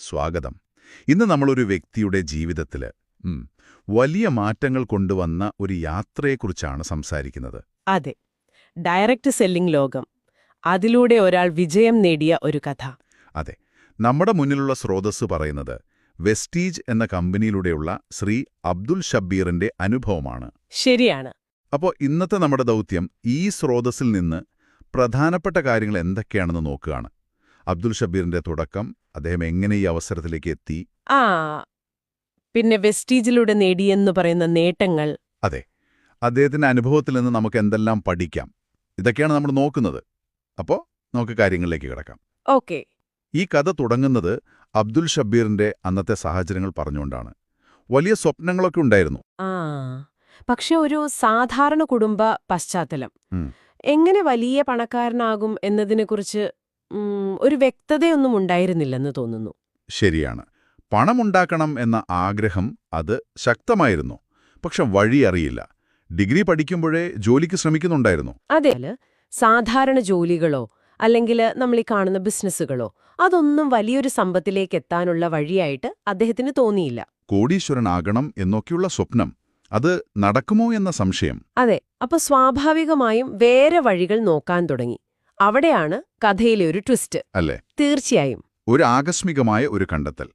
സ്വാഗതം. ഇന്ന് നമ്മളൊരു വ്യക്തിയുടെ ജീവിതത്തിൽ വലിയ മാറ്റങ്ങൾ കൊണ്ടുവന്ന ഒരു യാത്രയെക്കുറിച്ചാണ് സംസാരിക്കുന്നത്. അതെ, ഡയറക്റ്റ് സെല്ലിംഗ് ലോകം. അതിലൂടെ ഒരാൾ വിജയം നേടിയ ഒരു കഥ. അതെ, നമ്മുടെ മുന്നിലുള്ള സ്രോതസ്സ് പറയുന്നത് വെസ്റ്റീജ് എന്ന കമ്പനിയിലൂടെയുള്ള ശ്രീ അബ്ദുൽ ഷബ്ബീറിന്റെ അനുഭവമാണ്. ശരിയാണ്. അപ്പോൾ ഇന്നത്തെ നമ്മുടെ ദൗത്യം ഈ സ്രോതസ്സിൽ നിന്ന് പ്രധാനപ്പെട്ട കാര്യങ്ങൾ എന്തൊക്കെയാണെന്ന് നോക്കുകയാണ്. അബ്ദുൽ ഷബ്ബീറിന്റെ തുടക്കം, അദ്ദേഹം എങ്ങനെ ഈ അവസരത്തിലേക്ക് എത്തി, പിന്നെ വെസ്റ്റീജിലൂടെ നേടിയെന്ന് പറയുന്ന നേട്ടങ്ങൾ. അതെ, അദ്ദേഹത്തിന്റെ അനുഭവത്തിൽ നിന്ന് നമുക്ക് എന്തെല്ലാം പഠിക്കാം, ഇതൊക്കെയാണ് നമ്മൾ നോക്കുന്നത്. അപ്പോൾ നമുക്ക് കാര്യങ്ങളിലേക്ക് കിടക്കാം. ഓക്കെ. ഈ കഥ തുടങ്ങുന്നത് അബ്ദുൽ ഷബ്ബീറിന്റെ അന്നത്തെ സാഹചര്യങ്ങൾ പറഞ്ഞുകൊണ്ടാണ്. വലിയ സ്വപ്നങ്ങളൊക്കെ ഉണ്ടായിരുന്നു. പക്ഷെ ഒരു സാധാരണ കുടുംബ പശ്ചാത്തലം. എങ്ങനെ വലിയ പണക്കാരനാകും എന്നതിനെക്കുറിച്ച് ഒരു വ്യക്തതയൊന്നും ഉണ്ടായിരുന്നില്ലെന്ന് തോന്നുന്നു. ശരിയാണ്. പണമുണ്ടാക്കണം എന്ന ആഗ്രഹം അത് ശക്തമായിരുന്നു. പക്ഷെ വഴി അറിയില്ല. ഡിഗ്രി പഠിക്കുമ്പോഴേ ജോലിക്ക് ശ്രമിക്കുന്നുണ്ടായിരുന്നു. അതെ, സാധാരണ ജോലികളോ അല്ലെങ്കിൽ നമ്മൾ ഈ കാണുന്ന ബിസിനസ്സുകളോ അതൊന്നും വലിയൊരു സമ്പത്തിലേക്ക് എത്താനുള്ള വഴിയായിട്ട് അദ്ദേഹത്തിന് തോന്നിയില്ല. കോടീശ്വരനാകണം എന്നൊക്കെയുള്ള സ്വപ്നം, അത് നടക്കുമോ എന്ന സംശയം. അതെ, അപ്പൊ സ്വാഭാവികമായും വേറെ വഴികൾ നോക്കാൻ തുടങ്ങി. അവിടെയാണ് കഥയിലെ ഒരു ട്വിസ്റ്റ്. അല്ലേ? തീർച്ചയായും. ഒരു ആകസ്മികമായ ഒരു കണ്ടെത്തൽ.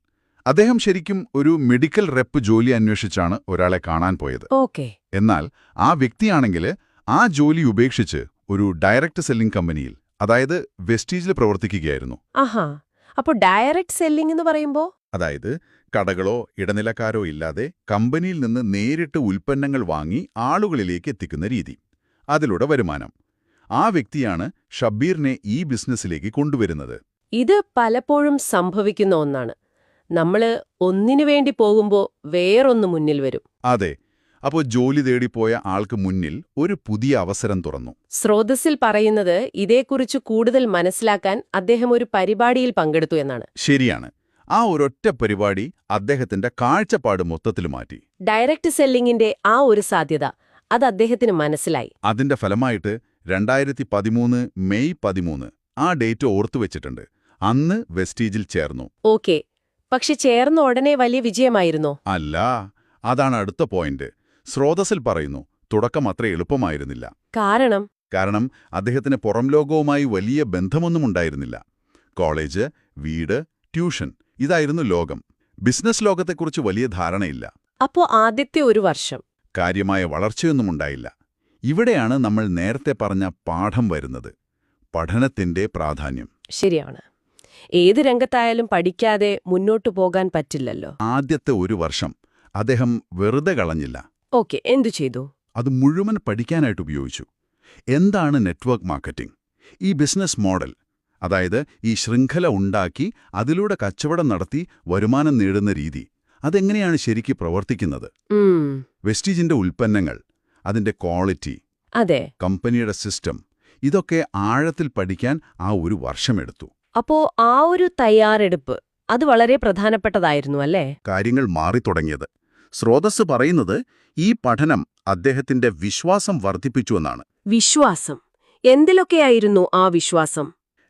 അദ്ദേഹം ശരിക്കും ഒരു മെഡിക്കൽ റെപ്പ് ജോലി അന്വേഷിച്ചാണ് ഒരാളെ കാണാൻ പോയത്. ഓക്കെ. എന്നാൽ ആ വ്യക്തിയാണെങ്കിൽ ആ ജോലി ഉപേക്ഷിച്ച് ഒരു ഡയറക്റ്റ് സെല്ലിംഗ് കമ്പനിയിൽ, അതായത് വെസ്റ്റീജിൽ പ്രവർത്തിക്കുകയായിരുന്നു. ആഹാ, അപ്പൊ ഡയറക്റ്റ് സെല്ലിംഗ് എന്ന് പറയുമ്പോ? അതായത് കടകളോ ഇടനിലക്കാരോ ഇല്ലാതെ കമ്പനിയിൽ നിന്ന് നേരിട്ട് ഉൽപ്പന്നങ്ങൾ വാങ്ങി ആളുകളിലേക്ക് എത്തിക്കുന്ന രീതി, അതിലൂടെ വരുമാനം. ആ വ്യക്തിയാണ് ഷബ്ബീറിനെ ഈ ബിസിനസ്സിലേക്ക് കൊണ്ടുവരുന്നത്. ഇത് പലപ്പോഴും സംഭവിക്കുന്ന ഒന്നാണ്. നമ്മള് ഒന്നിനു വേണ്ടി പോകുമ്പോ വേറൊന്ന് മുന്നിൽ വരും. അതെ. അപ്പോൾ ജോലി തേടിപ്പോയ ആൾക്ക് മുന്നിൽ ഒരു പുതിയ അവസരം തുറന്നു. സ്രോതസ്സിൽ പറയുന്നത് ഇതേക്കുറിച്ച് കൂടുതൽ മനസ്സിലാക്കാൻ അദ്ദേഹം ഒരു പരിപാടിയിൽ പങ്കെടുത്തു എന്നാണ്. ശരിയാണ്. ആ ഒരൊറ്റ പരിപാടി അദ്ദേഹത്തിന്റെ കാഴ്ചപ്പാട് മൊത്തത്തിൽ മാറ്റി. ഡയറക്റ്റ് സെല്ലിംഗിന്റെ ആ ഒരു സാധ്യത അത് അദ്ദേഹത്തിന് മനസ്സിലായി. അതിന്റെ ഫലമായിട്ട് 2013 മെയ് 13 ആ ഡേറ്റ് ഓർത്തുവെച്ചിട്ടുണ്ട്. അന്ന് വെസ്റ്റീജിൽ ചേർന്നു. ഓക്കെ. പക്ഷെ ചേർന്ന ഉടനെ വലിയ വിജയമായിരുന്നോ? അല്ല, അതാണ് അടുത്ത പോയിന്റ്. സ്രോതസ്സിൽ പറയുന്നു, തുടക്കം അത്ര എളുപ്പമായിരുന്നില്ല. കാരണം അദ്ദേഹത്തിന് പുറം ലോകവുമായി വലിയ ബന്ധമൊന്നും ഉണ്ടായിരുന്നില്ല. കോളേജ്, വീട്, ട്യൂഷൻ, ഇതായിരുന്നു ലോകം. ബിസിനസ് ലോകത്തെക്കുറിച്ച് വലിയ ധാരണയില്ല. അപ്പോ ആദ്യത്തെ ഒരു വർഷം കാര്യമായ വളർച്ചയൊന്നും ഉണ്ടായില്ല. ഇവിടെയാണ് നമ്മൾ നേരത്തെ പറഞ്ഞ പാഠം വരുന്നത്, പഠനത്തിന്റെ പ്രാധാന്യം. ശരിയാണ്. ഏത് രംഗത്തായാലും പഠിക്കാതെ മുന്നോട്ടു പോകാൻ പറ്റില്ലല്ലോ. ആദ്യത്തെ ഒരു വർഷം അദ്ദേഹം വെറുതെ കളഞ്ഞില്ല. ഓക്കെ, എന്തു ചെയ്തു? അത് മുഴുവൻ പഠിക്കാനായിട്ട് ഉപയോഗിച്ചു. എന്താണ് നെറ്റ്വർക്ക് മാർക്കറ്റിംഗ്? ഈ ബിസിനസ് മോഡൽ, അതായത് ഈ ശൃംഖല ഉണ്ടാക്കി അതിലൂടെ കച്ചവടം നടത്തി വരുമാനം നേടുന്ന രീതി, അതെങ്ങനെയാണ് ശരിക്ക് പ്രവർത്തിക്കുന്നത്? വെസ്റ്റീജിന്റെ ഉൽപ്പന്നങ്ങൾ, അതിന്റെ ക്വാളിറ്റി, അതെ, കമ്പനിയുടെ സിസ്റ്റം, ഇതൊക്കെ ആഴത്തിൽ പഠിക്കാൻ ആ ഒരു വർഷമെടുത്തു. അപ്പോ ആ ഒരു തയ്യാറെടുപ്പ് അത് വളരെ പ്രധാനപ്പെട്ടതായിരുന്നു അല്ലേ? കാര്യങ്ങൾ മാറിത്തുടങ്ങിയത്. സ്രോതസ്സ് പറയുന്നത് ഈ പഠനം അദ്ദേഹത്തിന്റെ വിശ്വാസം വർദ്ധിപ്പിച്ചുവെന്നാണ്. വിശ്വാസം? എന്തിലൊക്കെയായിരുന്നു ആ വിശ്വാസം?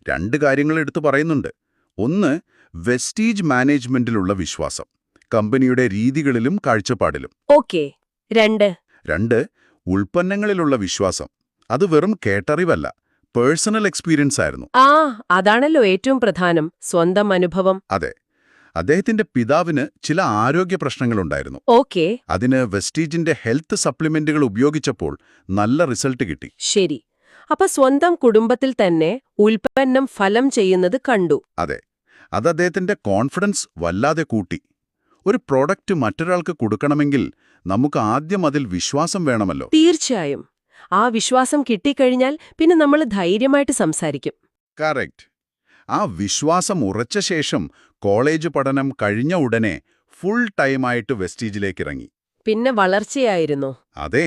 2 കാര്യങ്ങൾ എടുത്തു പറയുന്നുണ്ട്. ഒന്ന്, വെസ്റ്റീജ് മാനേജ്മെന്റിലുള്ള വിശ്വാസം, കമ്പനിയുടെ രീതികളിലും കാഴ്ചപ്പാടിലും. ഓക്കെ. 2, ഉൽപ്പന്നങ്ങളിലുള്ള വിശ്വാസം. അത് വെറും കേട്ടറിവല്ല, പേഴ്സണൽ എക്സ്പീരിയൻസ് ആയിരുന്നു. അതാണല്ലോ ഏറ്റവും പ്രധാനം, സ്വന്തം അനുഭവം. അതെ. അദ്ദേഹത്തിന്റെ പിതാവിന് ചില ആരോഗ്യ പ്രശ്നങ്ങളുണ്ടായിരുന്നു. ഓക്കെ. അതിന് വെസ്റ്റീജിന്റെ ഹെൽത്ത് സപ്ലിമെന്റുകൾ ഉപയോഗിച്ചപ്പോൾ നല്ല റിസൾട്ട് കിട്ടി. ശരി. അപ്പൊ സ്വന്തം കുടുംബത്തിൽ തന്നെ ഉൽപ്പന്നം ഫലം ചെയ്യുന്നത് കണ്ടു. അതെ. അത് അദ്ദേഹത്തിന്റെ കോൺഫിഡൻസ് വല്ലാതെ കൂട്ടി. ഒരു പ്രോഡക്റ്റ് മറ്റൊരാൾക്ക് കൊടുക്കണമെങ്കിൽ നമുക്ക് ആദ്യം അതിൽ വിശ്വാസം വേണമല്ലോ. തീർച്ചയായും. ആ വിശ്വാസം കിട്ടിക്കഴിഞ്ഞാൽ പിന്നെ നമ്മൾ ധൈര്യമായിട്ട് സംസാരിക്കും. കറക്റ്റ്. ആ വിശ്വാസം ഉറച്ച ശേഷം കോളേജ് പഠനം കഴിഞ്ഞ ഉടനെ ഫുൾ ടൈമായിട്ട് വെസ്റ്റീജിലേക്കിറങ്ങി. പിന്നെ വളർച്ചയായിരുന്നു. അതെ.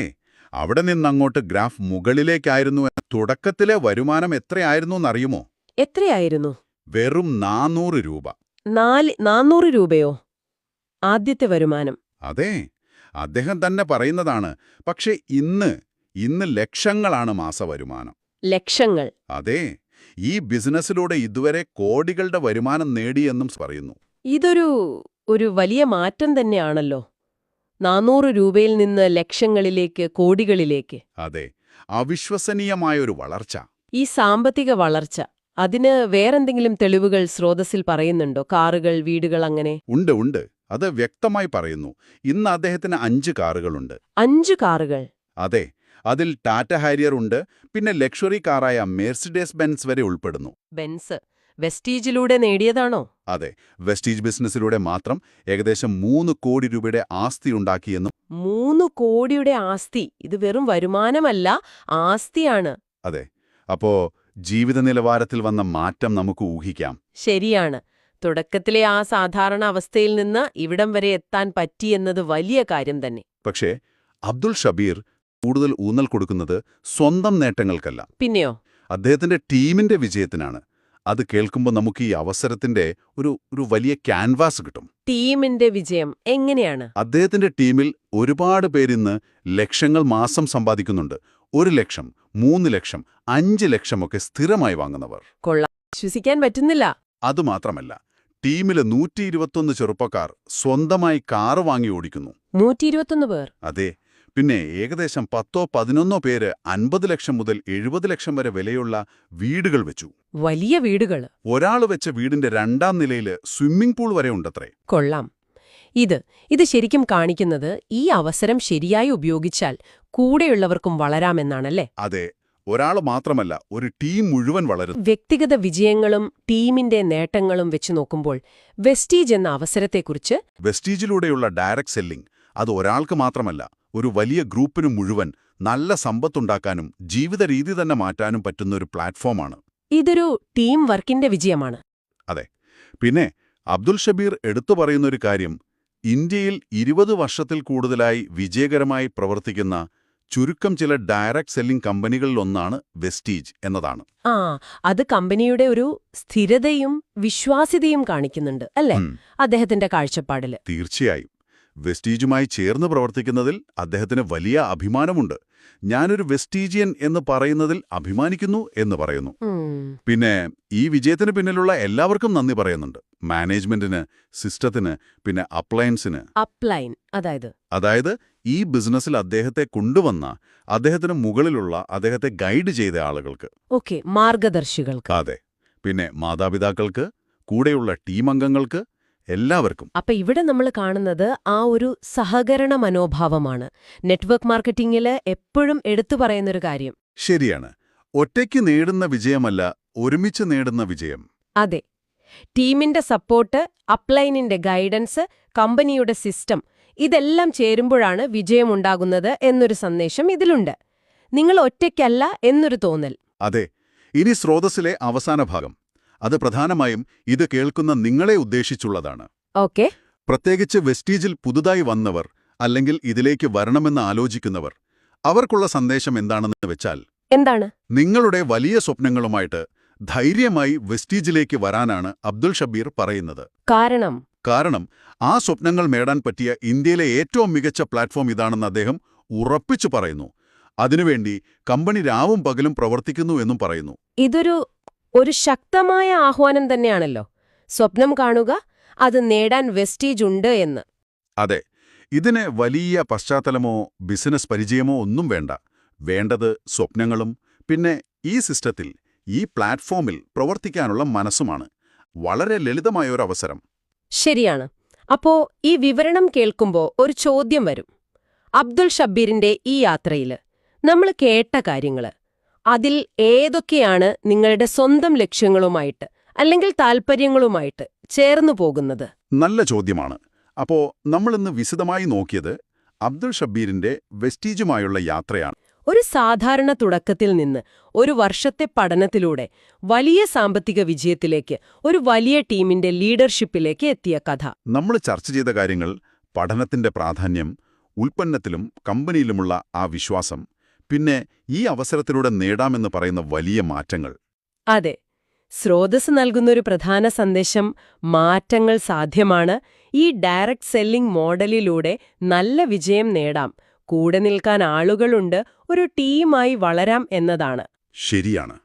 അവിടെ നിന്നങ്ങോട്ട് ഗ്രാഫ് മുകളിലേക്കായിരുന്നു. തുടക്കത്തിലെ വരുമാനം എത്രയായിരുന്നറിയുമോ? എത്രയായിരുന്നു? വെറും 400 രൂപ. 400 രൂപയോ? ആദ്യത്തെ വരുമാനം? അതെ, അദ്ദേഹം തന്നെ പറയുന്നതാണ്. പക്ഷെ ഇന്ന് ലക്ഷങ്ങളാണ് മാസവരുമാനം. ലക്ഷങ്ങൾ? അതെ. ഈ ബിസിനസ്സിലൂടെ ഇതുവരെ കോടികളുടെ വരുമാനം നേടിയെന്നും പറയുന്നു. ഇതൊരു വലിയ മാറ്റം തന്നെയാണല്ലോ. 400 രൂപയിൽ നിന്ന് ലക്ഷങ്ങളിലേക്ക്, കോടികളിലേക്ക്. അതെ, അവിശ്വസനീയമായൊരു വളർച്ച. ഈ സാമ്പത്തിക വളർച്ച, അതിന് വേറെന്തെങ്കിലും തെളിവുകൾ സ്രോതസ്സിൽ പറയുന്നുണ്ടോ? കാറുകൾ, വീടുകൾ, അങ്ങനെ? ഉണ്ട്. അത് വ്യക്തമായി പറയുന്നു. ഇന്ന് അദ്ദേഹത്തിന് 5 കാറുകളുണ്ട്. 5 കാറുകൾ? അതെ, അതിൽ ടാറ്റ ഹാരിയർ ഉണ്ട്, പിന്നെ ലക്ഷറി കാറായ മെർസിഡസ് ബെൻസ് വരെ ഉൾപ്പെടുന്നു. ബെൻസ് വെസ്റ്റീജിലൂടെ നേടിയതാണോ? അതെ, വെസ്റ്റീജ് ബിസിനസ്സിലൂടെ മാത്രം ഏകദേശം 3 കോടി രൂപയുടെ ആസ്തിയുണ്ടാക്കിയെന്നും. 3 കോടിയുടെ ആസ്തി! ഇത് വെറും വരുമാനമല്ല, ആസ്തിയാണ്. അതെ, അപ്പോ ജീവിത നിലവാരത്തിൽ വന്ന മാറ്റം നമുക്ക് ഊഹിക്കാം. ശരിയാണ്. തുടക്കത്തിലെ ആ സാധാരണ അവസ്ഥയിൽ നിന്ന് ഇവിടം വരെ എത്താൻ പറ്റിയെന്നത് വലിയ കാര്യം തന്നെ. പക്ഷേ അബ്ദുൾ ഷബീർ കൂടുതൽ ഊന്നൽ കൊടുക്കുന്നത് സ്വന്തം നേട്ടങ്ങൾക്കല്ല, പിന്നെയോ? അദ്ദേഹത്തിന്റെ ടീമിന്റെ വിജയത്തിനാണ്. അത് കേൾക്കുമ്പോൾ നമുക്ക് ഈ അവസരത്തിന്റെ ഒരു വലിയ ക്യാൻവാസ് കിട്ടും. ടീമിന്റെ വിജയം എങ്ങനെയാണ്? അദ്ദേഹത്തിന്റെ ടീമിൽ ഒരുപാട് പേരിന്ന് ലക്ഷങ്ങൾ മാസം സമ്പാദിക്കുന്നുണ്ട്. 1 ലക്ഷം, 3 ലക്ഷം, 5 ലക്ഷമൊക്കെ സ്ഥിരമായി വാങ്ങുന്നവർ. കൊള്ളാം, വിശ്വസിക്കാൻ പറ്റുന്നില്ല. അതുമാത്രമല്ല, ടീമിലെ 121 ചെറുപ്പക്കാർ സ്വന്തമായി കാറ് വാങ്ങി ഓടിക്കുന്നു. 121 പേർ? അതെ. പിന്നെ ഏകദേശം 10-11 പേര് 50 ലക്ഷം മുതൽ 70 ലക്ഷം വരെ വിലയുള്ള വീടുകൾ വെച്ചു. വലിയ വീടുകൾ? ഒരാൾ വെച്ച വീടിന്റെ 2ാം നിലയിൽ സ്വിമ്മിംഗ് പൂൾ വരെ ഉണ്ടത്രേ. കൊള്ളാം. ഇത് ശരിക്കും കാണിക്കുന്നത് ഈ അവസരം ശരിയായി ഉപയോഗിച്ചാൽ കൂടെയുള്ളവർക്കും വളരാമെന്നാണല്ലേ? അതെ, ഒരാൾ മാത്രമല്ല, ഒരു ടീം മുഴുവൻ വളരുന്നു. വ്യക്തിഗത വിജയങ്ങളും ടീമിന്റെ നേട്ടങ്ങളും വെച്ച് നോക്കുമ്പോൾ വെസ്റ്റീജ് എന്ന അവസരത്തെക്കുറിച്ച്? വെസ്റ്റീജിലൂടെയുള്ള ഡയറക്ട് സെല്ലിംഗ് അത് ഒരാൾക്ക് മാത്രമല്ല, ഒരു വലിയ ഗ്രൂപ്പിനു മുഴുവൻ നല്ല സമ്പത്തുണ്ടാക്കാനും ജീവിത രീതി തന്നെ മാറ്റാനും പറ്റുന്ന ഒരു പ്ലാറ്റ്ഫോമാണ്. ഇതൊരു ടീം വർക്കിന്റെ വിജയമാണ്. അതെ. പിന്നെ അബ്ദുൾ ഷബീർ എടുത്തു പറയുന്നൊരു കാര്യം, ഇന്ത്യയിൽ 20 വർഷത്തിൽ കൂടുതലായി വിജയകരമായി പ്രവർത്തിക്കുന്ന ചുരുക്കം ചില ഡയറക്ട് സെല്ലിംഗ് കമ്പനികളിലൊന്നാണ് വെസ്റ്റീജ് എന്നതാണ്. അത് കമ്പനിയുടെ ഒരു സ്ഥിരതയും വിശ്വാസ്യതയും കാണിക്കുന്നുണ്ട് അല്ലേ, അദ്ദേഹത്തിന്റെ കാഴ്ചപ്പാടില്? തീർച്ചയായും. വെസ്റ്റീജുമായി ചേർന്ന് പ്രവർത്തിക്കുന്നതിൽ അദ്ദേഹത്തിന് വലിയ അഭിമാനമുണ്ട്. ഞാനൊരു വെസ്റ്റീജിയൻ എന്ന് പറയുന്നതിൽ അഭിമാനിക്കുന്നു എന്ന് പറയുന്നു. പിന്നെ ഈ വിജയത്തിന് പിന്നിലുള്ള എല്ലാവർക്കും നന്ദി പറയുന്നുണ്ട്. മാനേജ്മെന്റിന്, സിസ്റ്റത്തിന്, പിന്നെ അപ്ലയൻസിന്. അപ്ലൈൻ അതായത് ഈ ബിസിനസ്സിൽ അദ്ദേഹത്തെ കൊണ്ടുവന്ന, അദ്ദേഹത്തിന് മുകളിലുള്ള, അദ്ദേഹത്തെ ഗൈഡ് ചെയ്ത ആളുകൾക്ക്. ഓക്കെ, മാർഗദർശികൾക്ക്. അതെ. പിന്നെ മാതാപിതാക്കൾക്ക്, കൂടെയുള്ള ടീം അംഗങ്ങൾക്ക്, എല്ലാവർക്കും. അപ്പൊ ഇവിടെ നമ്മൾ കാണുന്നത് ആ ഒരു സഹകരണ മനോഭാവമാണ്. നെറ്റ്വർക്ക് മാർക്കറ്റിംഗില് എപ്പോഴും എടുത്തു പറയുന്നൊരു കാര്യം. ശരിയാണ്. ഒറ്റയ്ക്ക് നേടുന്ന വിജയമല്ല, ഒരുമിച്ച് നേടുന്ന വിജയം. അതെ. ടീമിന്റെ സപ്പോർട്ട്, അപ്ലൈനിന്റെ ഗൈഡൻസ്, കമ്പനിയുടെ സിസ്റ്റം, ഇതെല്ലാം ചേരുമ്പോഴാണ് വിജയമുണ്ടാകുന്നത് എന്നൊരു സന്ദേശം ഇതിലുണ്ട്. നിങ്ങൾ ഒറ്റയ്ക്കല്ല എന്നൊരു തോന്നൽ. അതെ. ഇനി സ്രോതസ്സിലെ അവസാന ഭാഗം. അത് പ്രധാനമായും ഇത് കേൾക്കുന്ന നിങ്ങളെ ഉദ്ദേശിച്ചുള്ളതാണ്. ഓക്കെ. പ്രത്യേകിച്ച് വെസ്റ്റീജിൽ പുതുതായി വന്നവർ, അല്ലെങ്കിൽ ഇതിലേക്ക് വരണമെന്ന് ആലോചിക്കുന്നവർ. അവർക്കുള്ള സന്ദേശം എന്താണെന്ന് വെച്ചാൽ, എന്താണ്? നിങ്ങളുടെ വലിയ സ്വപ്നങ്ങളുമായിട്ട് ധൈര്യമായി വെസ്റ്റീജിലേക്ക് വരാനാണ് അബ്ദുൾ ഷബീർ പറയുന്നത്. കാരണം ആ സ്വപ്നങ്ങൾ നേടാൻ പറ്റിയ ഇന്ത്യയിലെ ഏറ്റവും മികച്ച പ്ലാറ്റ്ഫോം ഇതാണെന്ന് അദ്ദേഹം ഉറപ്പിച്ചു പറയുന്നു. അതിനുവേണ്ടി കമ്പനി രാവും പകലും പ്രവർത്തിക്കുന്നു എന്നും പറയുന്നു. ഇതൊരു ശക്തമായ ആഹ്വാനം തന്നെയാണല്ലോ. സ്വപ്നം കാണുക, അത് നേടാൻ വെസ്റ്റീജ് ഉണ്ട് എന്ന്. അതെ. ഇതിന് വലിയ പശ്ചാത്തലമോ ബിസിനസ് പരിചയമോ ഒന്നും വേണ്ട. വേണ്ടത് സ്വപ്നങ്ങളും പിന്നെ ഈ സിസ്റ്റത്തിൽ, ഈ പ്ലാറ്റ്ഫോമിൽ പ്രവർത്തിക്കാനുള്ള മനസ്സുമാണ്. വളരെ ലളിതമായൊരു അവസരം. ശരിയാണ്. അപ്പോ ഈ വിവരണം കേൾക്കുമ്പോ ഒരു ചോദ്യം വരും. അബ്ദുൾ ഷബീറിന്റെ ഈ യാത്രയില് നമ്മൾ കേട്ട കാര്യങ്ങള്, അതിൽ ഏതൊക്കെയാണ് നിങ്ങളുടെ സ്വന്തം ലക്ഷ്യങ്ങളുമായിട്ട് അല്ലെങ്കിൽ താൽപ്പര്യങ്ങളുമായിട്ട് ചേർന്നു പോകുന്നത്? നല്ല ചോദ്യമാണ്. അപ്പോ നമ്മളിന്ന് വിശദമായി നോക്കിയത് അബ്ദുൾ ഷബീറിന്റെ വെസ്റ്റീജുമായുള്ള യാത്രയാണ്. ഒരു സാധാരണ തുടക്കത്തിൽ നിന്ന് ഒരു വർഷത്തെ പഠനത്തിലൂടെ വലിയ സാമ്പത്തിക വിജയത്തിലേക്ക്, ഒരു വലിയ ടീമിന്റെ ലീഡർഷിപ്പിലേക്ക് എത്തിയ കഥ. നമ്മൾ ചർച്ച ചെയ്ത കാര്യങ്ങൾ, പഠനത്തിന്റെ പ്രാധാന്യം, ഉൽപ്പന്നത്തിലും കമ്പനിയിലുമുള്ള ആ വിശ്വാസം, പിന്നെ ഈ അവസരത്തിലൂടെ നേടാമെന്ന് പറയുന്ന വലിയ മാറ്റങ്ങൾ. അതെ. സ്രോതസ് നൽകുന്നൊരു പ്രധാന സന്ദേശം മാറ്റങ്ങൾ സാധ്യമാണ്. ഈ ഡയറക്ട് സെല്ലിംഗ് മോഡലിലൂടെ നല്ല വിജയം നേടാം, കൂടെ നിൽക്കാൻ ആളുകളുണ്ട്, ഒരു ടീമായി വളരാം എന്നതാണ്. ശരിയാണ്.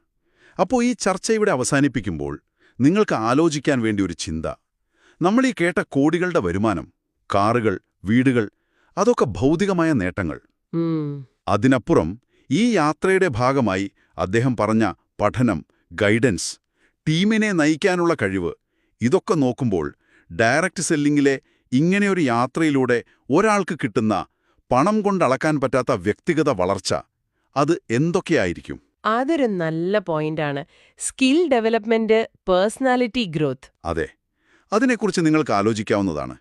അപ്പോൾ ഈ ചർച്ച ഇവിടെ അവസാനിപ്പിക്കുമ്പോൾ നിങ്ങൾക്ക് ആലോചിക്കാൻ വേണ്ടി ഒരു ചിന്ത. നമ്മൾ ഈ കേട്ട കോടികളുടെ വരുമാനം, കാറുകൾ, വീടുകൾ, അതൊക്കെ ഭൗതികമായ നേട്ടങ്ങൾ. ഉം, അതിനപ്പുറം ഈ യാത്രയുടെ ഭാഗമായി അദ്ദേഹം പറഞ്ഞ പഠനം, ഗൈഡൻസ്, ടീമിനെ നയിക്കാനുള്ള കഴിവ്, ഇതൊക്കെ നോക്കുമ്പോൾ ഡയറക്റ്റ് സെല്ലിങ്ങിലെ ഇങ്ങനെയൊരു യാത്രയിലൂടെ ഒരാൾക്ക് കിട്ടുന്ന പണം കൊണ്ടളക്കാൻ പറ്റാത്ത വ്യക്തിഗത വളർച്ച, അത് എന്തൊക്കെയായിരിക്കും? അതൊരു നല്ല പോയിന്റാണ്. Skill development, personality growth. അതെ, അതിനെക്കുറിച്ച് നിങ്ങൾക്ക് ആലോചിക്കാവുന്നതാണ്.